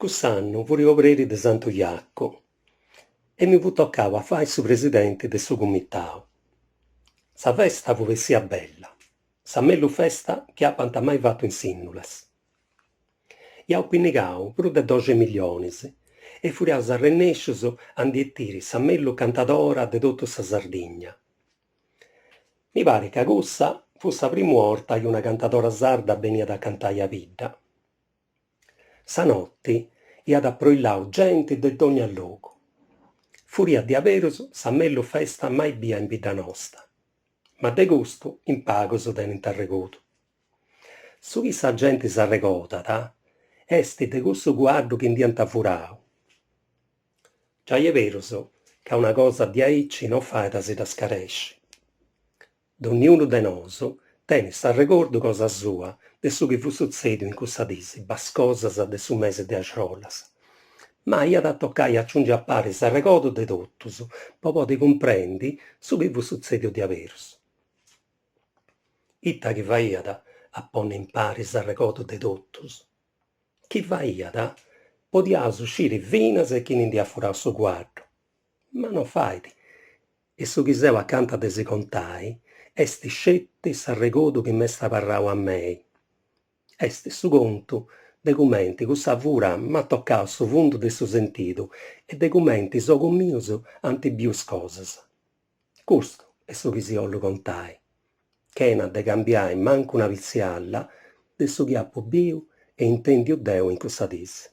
Cuss'annu fui obreri de Santu Iaccu e mi fu toccau a fare su presidente de su comitau. Sa festa fu bessia bella, sa mellu festa chi apant mai fattu in Sinnulas. Iau pinnigau prus de 12 milionis e furiaus arrennescius a nd'ettiri sa mellu cantadora de totu sa Sardigna. Mi pare ca cussa fu sa primu orta chi una cantadora sarda beniat a cantai a bidda. Sa notte iat approillau gente de d'ogna logu. Furiat diaberus sa mellu festa mai bia in bidda nostra, ma de custu in pagus tenint arregodu. Su chi sa gente s'arregodat est de cussu guaddu chi ndiant furau. Già è verus ca una cosa di aici non faet si tascaresci. Donniunu de nosu tenet s'arregordu cosa sua de su chi fu suzzediu in cussa disi, bas cosas de su mese de axolas. Ma iat a toccai a ciungi a pari s'arregodu de totus, po podi cumprendi su chi fu suzzediu diaberus. Ita chi faiat a ponne in pari s'arregodu de totus? Chi faiat? Podiaus uscire finas e chi n'indiat furau su guaddu. Ma non fait. E su chi seu acanta de si contai, est sceti s'arregodu chi m'est parrau a mei. Est su contu de cumenti cussa fura m'at toccau su fundu de su sentidu e de cumenti s'ogu mius ant bius cosas. Custu est su chi si 'ollu contai. Chena de cambiare mancu una pizzialla de su chi apu biu e intendiu deu in cussa disi.